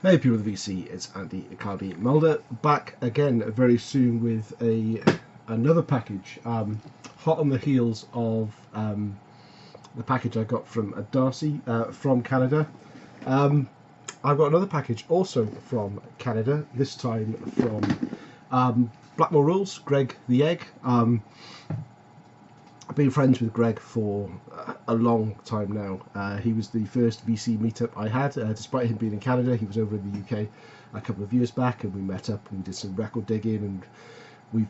Hey people of the VC, it's Andy Icardi Mulder back again very soon with another package, hot on the heels of the package I got from Darcy from Canada. I've got another package also from Canada, this time from BlackmoreRules, Greg the Egg. I've been friends with Greg for a long time now. He was the first VC meetup I had. Despite him being in Canada, he was over in the UK a couple of years back, and we met up and we did some record digging, and we've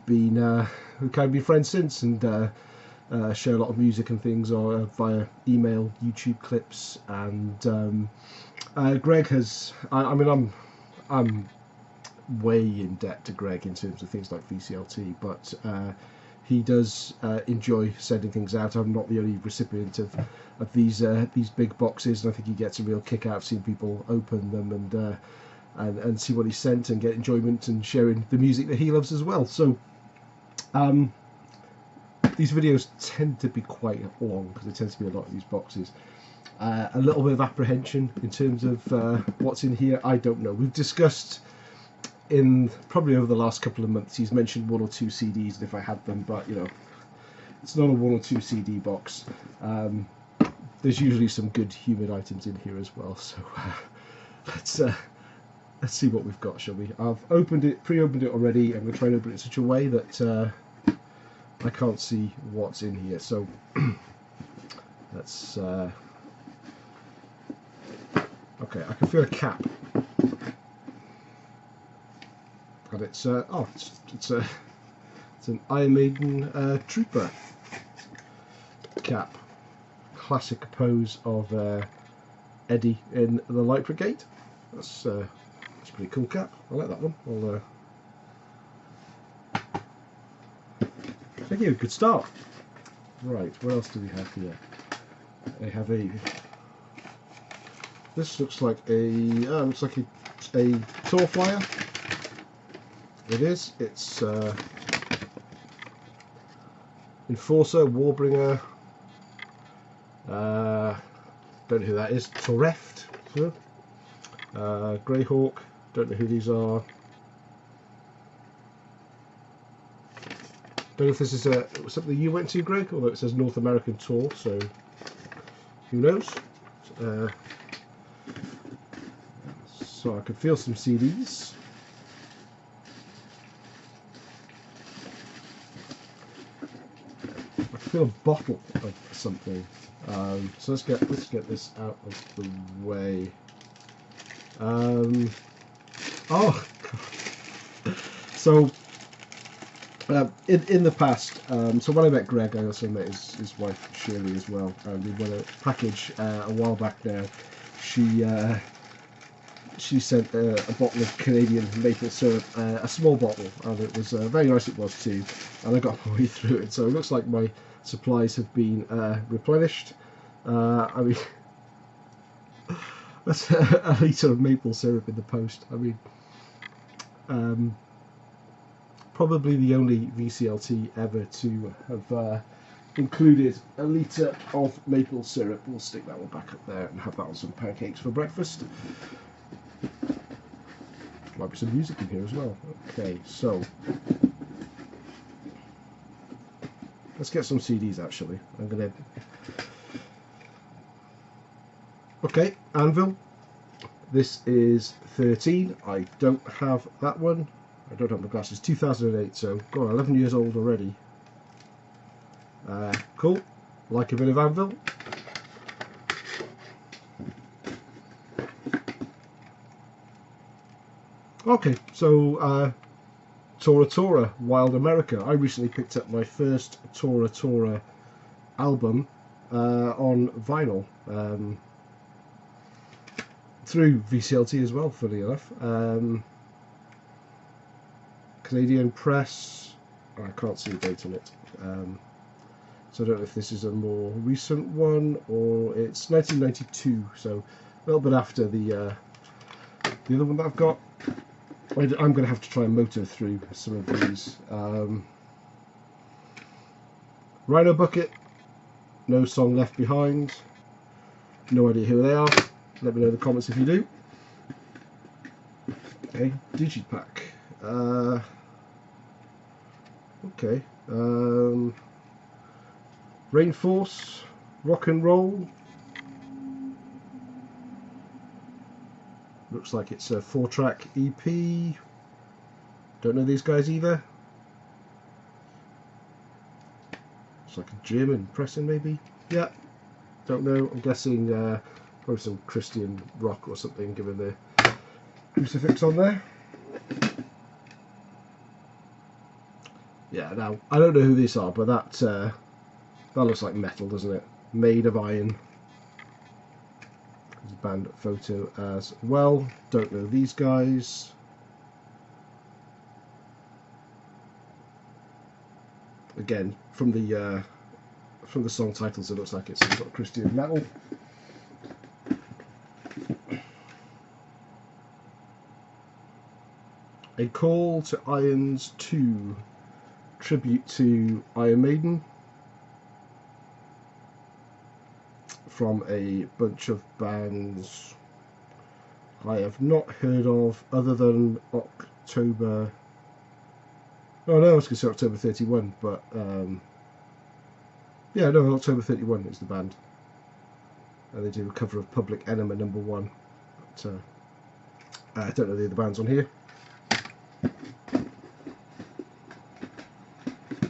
kind of been friends since, and share a lot of music and things via email, YouTube clips, and Greg has. I'm way in debt to Greg in terms of things like VCLT, but he does enjoy sending things out. I'm not the only recipient of these big boxes, and I think he gets a real kick out of seeing people open them and see what he sent and get enjoyment and sharing the music that he loves as well. So these videos tend to be quite long because there tends to be a lot of these boxes. A little bit of apprehension in terms of what's in here. I don't know. We've discussed in probably over the last couple of months, he's mentioned one or two CDs if I had them, but you know, it's not a one or two CD box. There's usually some good humid items in here as well, so let's see what we've got, shall we? I've pre-opened it already. I'm going to try and open it in such a way that I can't see what's in here, so let's okay, I can feel a cap. And it's it's an Iron Maiden Trooper cap, classic pose of Eddie in the Light Brigade. That's a pretty cool cap. I like that one. Thank you. Good start. Right, what else do we have here? I have a. This looks like a tour flyer. It is. It's Enforcer, Warbringer. Don't know who that is. Toreft. Greyhawk. Don't know who these are. Don't know if this is something you went to, Greg, although it says North American Tour, so who knows. So I could feel some CDs. Feel a bottle of something. So let's get this out of the way. Oh God. So in the past, so when I met Greg, I also met his wife Shirley as well, and we won a package a while back now. She sent a bottle of Canadian maple syrup, a small bottle, and it was very nice. It was too, and I got my way through it. So it looks like my supplies have been replenished. I mean, that's a litre of maple syrup in the post. I mean, probably the only VCLT ever to have included a litre of maple syrup. We'll stick that one back up there and have that on some pancakes for breakfast. Might be some music in here as well. Okay, so let's get some CDs actually. Okay, Anvil. This is 13. I don't have that one. I don't have my glasses. 2008, so God, 11 years old already. Cool. Like a bit of Anvil. Okay, so Tora Tora, Wild America. I recently picked up my first Tora Tora album on vinyl through VCLT as well, funny enough. Canadian press. I can't see a date on it, so I don't know if this is a more recent one or it's 1992, so a little bit after the other one that I've got. I'm going to have to try and motor through some of these. Rhino Bucket, No Song Left Behind. No idea who they are. Let me know in the comments if you do. a digipack. Okay. Rainforce, Rock and Roll. Looks like it's a 4-track EP. Don't know these guys either. It's like a German pressing maybe. Yeah. Don't know. I'm guessing probably some Christian rock or something, given the crucifix on there. Yeah. Now I don't know who these are, but that looks like metal, doesn't it? Made of iron. There's a band photo as well. Don't know these guys. Again, from the song titles, it looks like it's some sort of Christian metal. A Call to Irons 2, tribute to Iron Maiden, from a bunch of bands I have not heard of other than October. Oh no, I was going to say October 31, but yeah, no, October 31 is the band. They do a cover of Public Enema #1. But I don't know the other bands on here.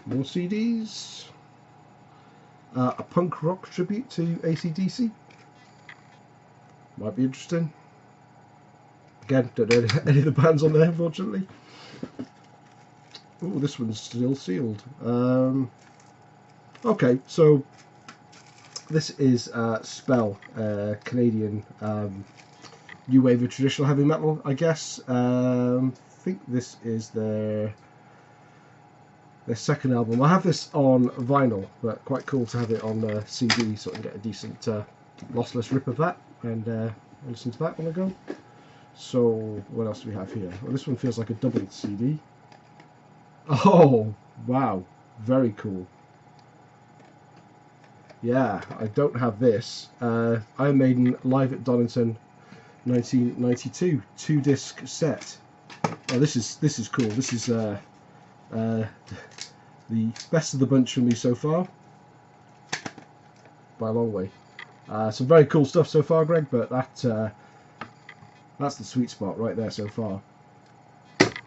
More CDs. A punk rock tribute to AC/DC. Might be interesting. Again, don't know any of the bands on there, unfortunately. Oh, this one's still sealed. Okay, so this is Spell, Canadian new wave of traditional heavy metal, I guess. I think this is their second album. I have this on vinyl, but quite cool to have it on CD, so I can get a decent lossless rip of that and listen to that when I go. So what else do we have here? Well, this one feels like a double CD. Oh wow, very cool. Yeah, I don't have this. Iron Maiden live at Donington 1992 2-disc set. Oh, this is cool. This is the best of the bunch for me so far, by a long way. Some very cool stuff so far, Greg, but that's the sweet spot right there so far.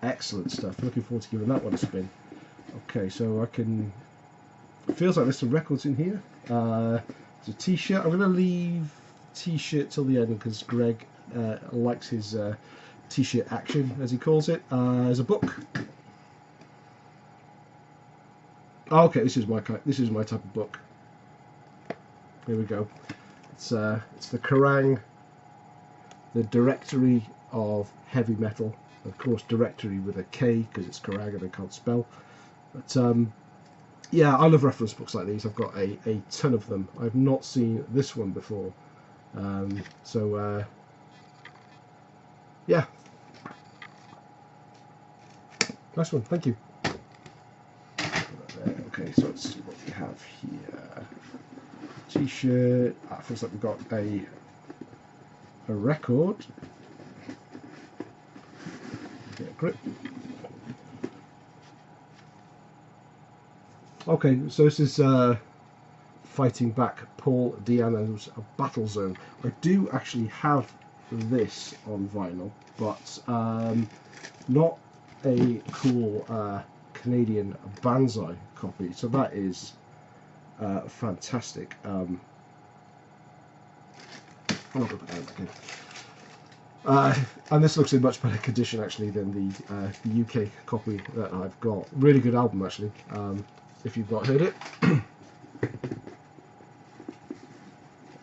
Excellent stuff. Looking forward to giving that one a spin. Okay, so I can. It feels like there's some records in here. It's a T-shirt. I'm going to leave T-shirt till the end because Greg likes his T-shirt action, as he calls it. There's a book. Oh, okay, this is my type of book. Here we go. It's the Kerrang, the Directory of Heavy Metal. Of course, directory with a K because it's Kerrang and I can't spell. But yeah, I love reference books like these. I've got a ton of them. I've not seen this one before. So yeah, nice one. Thank you. Okay, so let's see what we have here. T-shirt. Feels like we've got a record. Get a grip. Okay, so this is Fighting Back, Paul Di'Anno's Battle Zone. I do actually have this on vinyl, but not a cool Canadian Banzai copy. So that is fantastic. And this looks in much better condition actually than the UK copy that I've got. Really good album actually. If you've not heard it.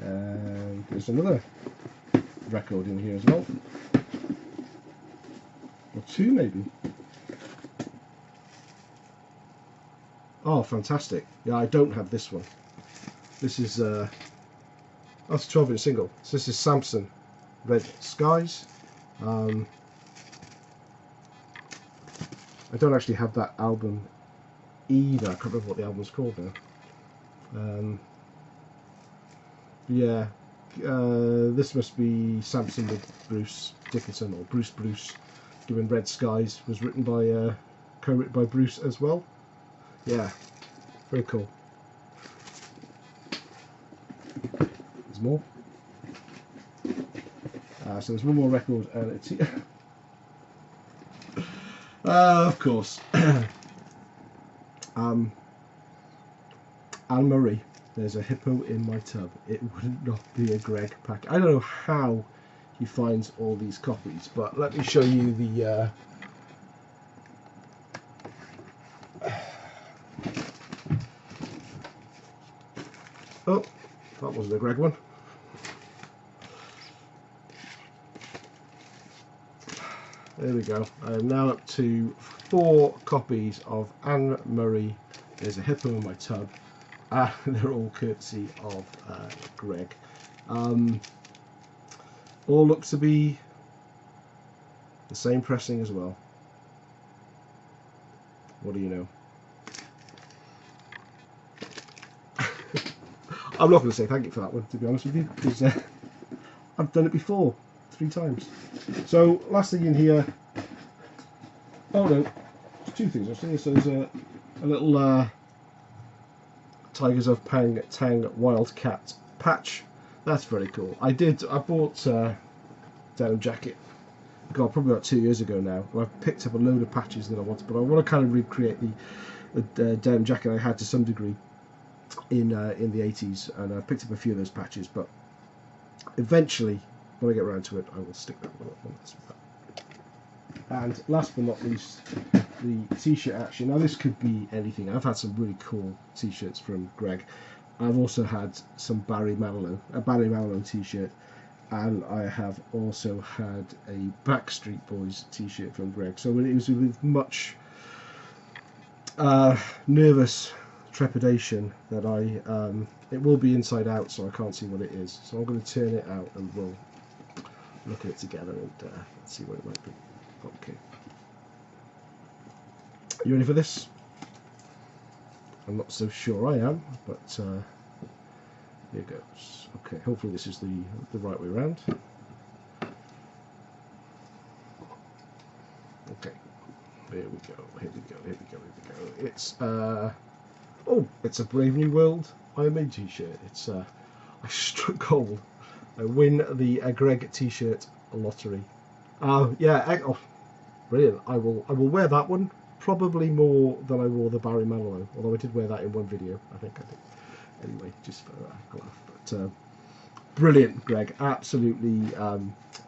And there's another record in here as well. Or two maybe. Oh, fantastic. Yeah, I don't have this one. This is that's a 12-inch single. So this is Samson, Red Skies. I don't actually have that album either. I can't remember what the album's called now. Yeah, this must be Samson with Bruce Dickinson or Bruce Given Red Skies was written by co-written by Bruce as well. Yeah, very cool. There's more. So there's one more record, and it's of course. Anne-Marie, there's a hippo in my tub. It would not be a Greg pack. I don't know how he finds all these copies, but let me show you the oh, that wasn't a Greg one. There we go. I am now up to 4 copies of Anne-Marie, There's a Hippo in My Tub. They're all courtesy of Greg. All looks to be the same pressing as well. What do you know? I'm not going to say thank you for that one, to be honest with you, because I've done it before 3 times. So last thing in here, oh no, there's 2 things actually. So there's a little Tigers of Pang Tang Wildcat patch. That's very cool. I bought Denim Jacket, God, probably about 2 years ago now. And I've picked up a load of patches that I wanted, but I want to kind of recreate the Denim Jacket I had to some degree in the 80s, and I picked up a few of those patches, but eventually when I get around to it I will stick that one on. And last but not least, the t-shirt action. Now this could be anything. I've had some really cool t-shirts from Greg. I've also had some a Barry Manilow t-shirt, and I have also had a Backstreet Boys t-shirt from Greg. So it was with much nervous trepidation that it will be inside out, so I can't see what it is. So I'm going to turn it out and we'll look at it together and see what it might be. Okay. You ready for this? I'm not so sure I am, but here it goes. Okay, hopefully this is the right way around. Okay, here we go. It's it's a Brave New World Iron Maiden t-shirt. It's I struck gold. I win the Greg t-shirt lottery. Yeah, oh, brilliant. I will wear that one probably more than I wore the Barry Manilow, although I did wear that in one video, I think I did. Anyway, just for a laugh. But brilliant, Greg. Absolutely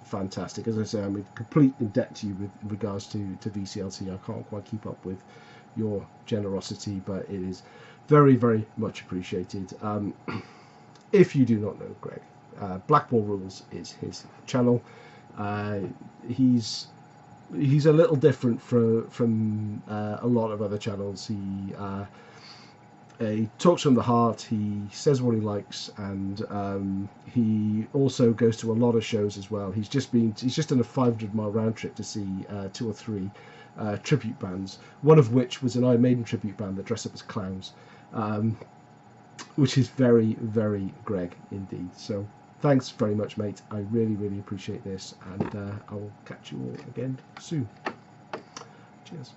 fantastic. As I say, I'm in complete in debt to you with regards to VCLT. I can't quite keep up with your generosity, but it is very, very much appreciated. If you do not know Greg, BlackmoreRules is his channel. He's a little different from a lot of other channels. He talks from the heart, he says what he likes, and he also goes to a lot of shows as well. He's just done a 500-mile round trip to see 2 or 3 tribute bands, one of which was an Iron Maiden tribute band that dress up as clowns, which is very, very Greg indeed. So thanks very much, mate. I really, really appreciate this, and I will catch you all again soon. Cheers.